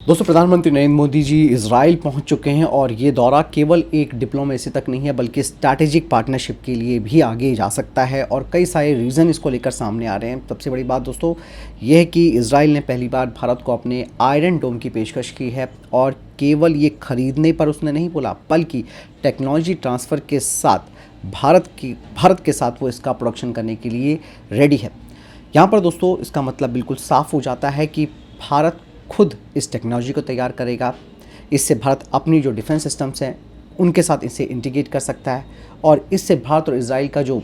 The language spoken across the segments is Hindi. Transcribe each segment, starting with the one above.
दोस्तों, प्रधानमंत्री नरेंद्र मोदी जी इजराइल पहुंच चुके हैं और ये दौरा केवल एक डिप्लोमेसी तक नहीं है बल्कि स्ट्रैटेजिक पार्टनरशिप के लिए भी आगे जा सकता है और कई सारे रीज़न इसको लेकर सामने आ रहे हैं। सबसे बड़ी बात दोस्तों ये है कि इजराइल ने पहली बार भारत को अपने आयरन डोम की पेशकश की है और केवल ये खरीदने पर उसने नहीं बोला बल्कि टेक्नोलॉजी ट्रांसफ़र के साथ भारत के साथ वो इसका प्रोडक्शन करने के लिए रेडी है। यहाँ पर दोस्तों इसका मतलब बिल्कुल साफ़ हो जाता है कि भारत खुद इस टेक्नोलॉजी को तैयार करेगा। इससे भारत अपनी जो डिफेंस सिस्टम्स हैं उनके साथ इसे इंटीग्रेट कर सकता है और इससे भारत और इजराइल का जो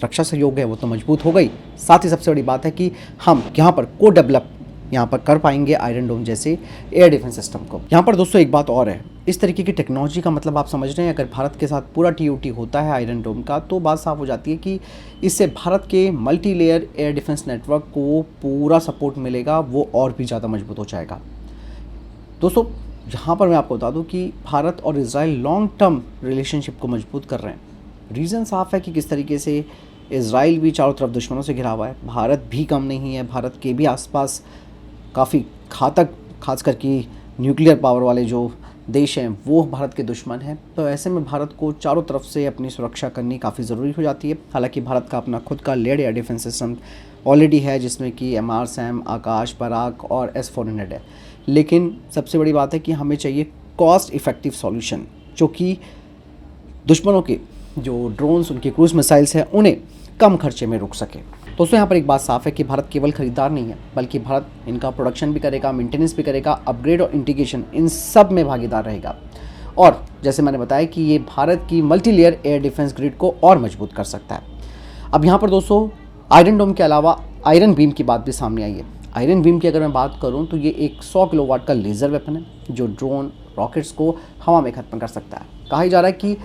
रक्षा सहयोग है वो तो मजबूत हो गई, साथ ही सबसे बड़ी बात है कि हम यहाँ पर को डेवलप यहाँ पर कर पाएंगे आयरन डोम जैसे एयर डिफेंस सिस्टम को। यहाँ पर दोस्तों एक बात और है, इस तरीके की टेक्नोलॉजी का मतलब आप समझ रहे हैं, अगर भारत के साथ पूरा TOT होता है आयरन डोम का तो बात साफ हो जाती है कि इससे भारत के multi layer air defence network को पूरा सपोर्ट मिलेगा, वो और भी ज़्यादा मजबूत हो जाएगा। दोस्तों यहाँ पर मैं आपको बता दूँ कि भारत और इजराइल लॉन्ग टर्म रिलेशनशिप को मजबूत कर रहे हैं। रीज़न साफ है कि किस तरीके से इजराइल भी चारों तरफ दुश्मनों से घिरा हुआ है, भारत भी कम नहीं है, भारत के भी आसपास काफ़ी घातक खासकर कि न्यूक्लियर पावर वाले जो देश हैं वो भारत के दुश्मन हैं। तो ऐसे में भारत को चारों तरफ से अपनी सुरक्षा करनी काफ़ी ज़रूरी हो जाती है। हालांकि भारत का अपना खुद का led air defence system already है जिसमें कि MR-SAM, आकाश, पराग और S-400 है, लेकिन सबसे बड़ी बात है कि हमें चाहिए कॉस्ट इफ़ेक्टिव सॉल्यूशन जो कि दुश्मनों के जो ड्रोन्स, उनके क्रूज मिसाइल्स हैं उन्हें कम खर्चे में रोक सके। दोस्तों यहाँ पर एक बात साफ है कि भारत केवल खरीदार नहीं है बल्कि भारत इनका प्रोडक्शन भी करेगा, मेंटेनेंस भी करेगा, अपग्रेड और इंटीग्रेशन इन सब में भागीदार रहेगा। और जैसे मैंने बताया कि ये भारत की multi layer air defence grid को और मजबूत कर सकता है। अब यहाँ पर दोस्तों आयरन डोम के अलावा आयरन बीम की बात भी सामने आई है। आयरन बीम की अगर मैं बात करूँ तो ये एक 100 किलोवाट का लेज़र वेपन है जो ड्रोन, रॉकेट्स को हवा में ख़त्म कर सकता है। कहा जा रहा है कि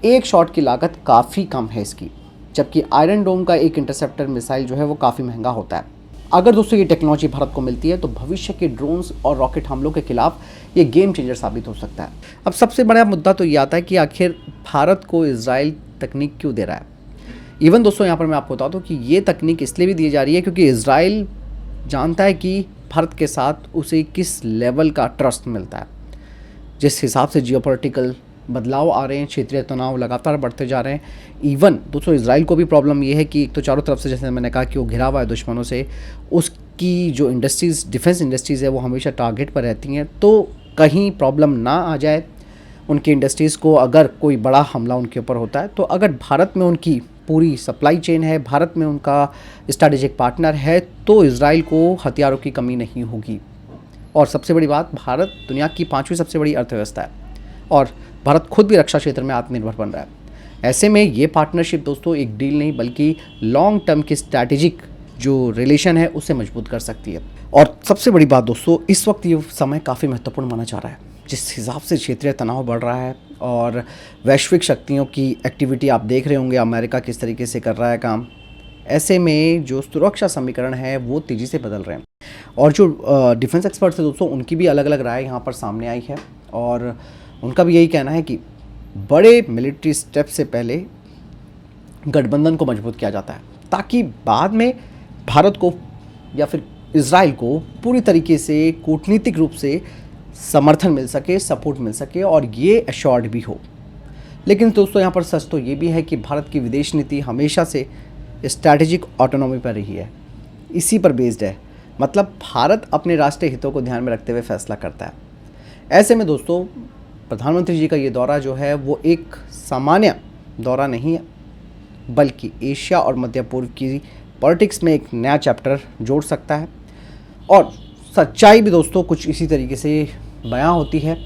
एक शॉट की लागत काफ़ी कम है इसकी, जबकि आयरन डोम का एक इंटरसेप्टर मिसाइल जो है वो काफ़ी महंगा होता है। अगर दोस्तों ये टेक्नोलॉजी भारत को मिलती है तो भविष्य के ड्रोन्स और रॉकेट हमलों के खिलाफ ये गेम चेंजर साबित हो सकता है। अब सबसे बड़ा मुद्दा तो ये आता है कि आखिर भारत को इजराइल तकनीक क्यों दे रहा है। इवन दोस्तों यहाँ पर मैं आपको बता दूँ कि ये तकनीक इसलिए भी दी जा रही है क्योंकि इजराइल जानता है कि भारत के साथ उसे किस लेवल का ट्रस्ट मिलता है। जिस हिसाब से जियोपॉलिटिकल बदलाव आ रहे हैं, क्षेत्रीय तनाव लगातार बढ़ते जा रहे हैं। इवन दोस्तों इजराइल को भी प्रॉब्लम ये है कि एक तो चारों तरफ से, जैसे मैंने कहा कि वो घिरा हुआ है दुश्मनों से, उसकी जो इंडस्ट्रीज़, डिफेंस इंडस्ट्रीज़ है वो हमेशा टारगेट पर रहती हैं। तो कहीं प्रॉब्लम ना आ जाए उनकी इंडस्ट्रीज़ को, अगर कोई बड़ा हमला उनके ऊपर होता है तो अगर भारत में उनकी पूरी सप्लाई चेन है, भारत में उनका स्ट्रैटेजिक पार्टनर है तो इजराइल को हथियारों की कमी नहीं होगी। और सबसे बड़ी बात, भारत दुनिया की 5वीं सबसे बड़ी अर्थव्यवस्था है और भारत खुद भी रक्षा क्षेत्र में आत्मनिर्भर बन रहा है। ऐसे में ये पार्टनरशिप दोस्तों एक डील नहीं बल्कि लॉन्ग टर्म की स्ट्रैटेजिक जो रिलेशन है उसे मजबूत कर सकती है। और सबसे बड़ी बात दोस्तों, इस वक्त ये समय काफ़ी महत्वपूर्ण माना जा रहा है। जिस हिसाब से क्षेत्रीय तनाव बढ़ रहा है और वैश्विक शक्तियों की एक्टिविटी आप देख रहे होंगे, अमेरिका किस तरीके से कर रहा है काम, ऐसे में जो सुरक्षा समीकरण है वो तेज़ी से बदल रहे हैं। और जो डिफेंस एक्सपर्ट्स हैं दोस्तों उनकी भी अलग अलग राय यहाँ पर सामने आई है और उनका भी यही कहना है कि बड़े मिलिट्री स्टेप से पहले गठबंधन को मजबूत किया जाता है ताकि बाद में भारत को या फिर इजराइल को पूरी तरीके से कूटनीतिक रूप से समर्थन मिल सके, सपोर्ट मिल सके और ये एश्योर्ड भी हो। लेकिन दोस्तों यहाँ पर सच तो ये भी है कि भारत की विदेश नीति हमेशा से स्ट्रैटेजिक ऑटोनॉमी पर रही है, इसी पर बेस्ड है। मतलब भारत अपने राष्ट्रीय हितों को ध्यान में रखते हुए फैसला करता है। ऐसे में दोस्तों प्रधानमंत्री जी का ये दौरा जो है वो एक सामान्य दौरा नहीं है बल्कि एशिया और मध्य पूर्व की पॉलिटिक्स में एक नया चैप्टर जोड़ सकता है। और सच्चाई भी दोस्तों कुछ इसी तरीके से बयां होती है।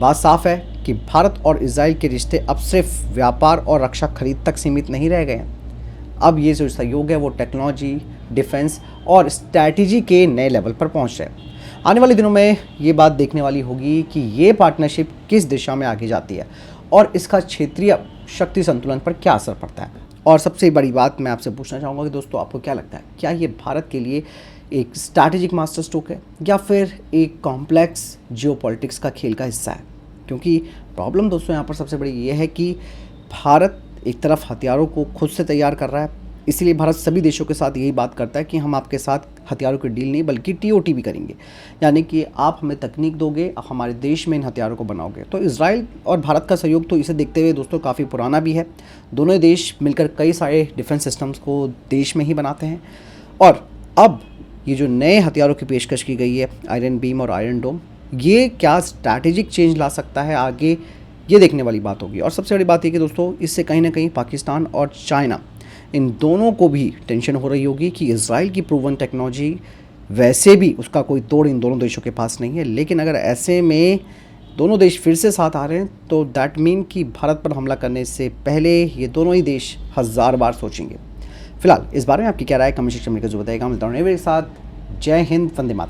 बात साफ है कि भारत और इजराइल के रिश्ते अब सिर्फ व्यापार और रक्षा खरीद तक सीमित नहीं रह गए हैं। अब ये जो सहयोग है वो टेक्नोलॉजी, डिफेंस और स्ट्रैटेजी के नए लेवल पर पहुंच रहे हैं। आने वाले दिनों में ये बात देखने वाली होगी कि ये पार्टनरशिप किस दिशा में आगे जाती है और इसका क्षेत्रीय शक्ति संतुलन पर क्या असर पड़ता है। और सबसे बड़ी बात मैं आपसे पूछना चाहूँगा कि दोस्तों आपको क्या लगता है, क्या ये भारत के लिए एक स्ट्रैटेजिक मास्टर स्ट्रोक है या फिर एक कॉम्प्लेक्स जियोपॉलिटिक्स का खेल का हिस्सा है? क्योंकि प्रॉब्लम दोस्तों यहाँ पर सबसे बड़ी ये है कि भारत एक तरफ हथियारों को खुद से तैयार कर रहा है, इसीलिए भारत सभी देशों के साथ यही बात करता है कि हम आपके साथ हथियारों की डील नहीं बल्कि टीओटी भी करेंगे, यानी कि आप हमें तकनीक दोगे, आप हमारे देश में इन हथियारों को बनाओगे। तो इजराइल और भारत का सहयोग तो इसे देखते हुए दोस्तों काफ़ी पुराना भी है। दोनों ही देश मिलकर कई सारे डिफेंस सिस्टम्स को देश में ही बनाते हैं। और अब ये जो नए हथियारों की पेशकश की गई है, आयरन बीम और आयरन डोम, ये क्या स्ट्रैटेजिक चेंज ला सकता है आगे, ये देखने वाली बात होगी। और सबसे बड़ी बात ये कि दोस्तों इससे कहीं ना कहीं पाकिस्तान और चाइना, इन दोनों को भी टेंशन हो रही होगी कि इजराइल की प्रूवन टेक्नोलॉजी वैसे भी उसका कोई तोड़ इन दोनों देशों के पास नहीं है, लेकिन अगर ऐसे में दोनों देश फिर से साथ आ रहे हैं तो दैट मीन कि भारत पर हमला करने से पहले ये दोनों ही देश 1000 बार सोचेंगे। फिलहाल इस बारे में आपकी क्या राय है, कमेंट सेक्शन में जरूर बताइएगा। मिलता हूं नए वीडियो के साथ। जय हिंद, वंदे मातरम।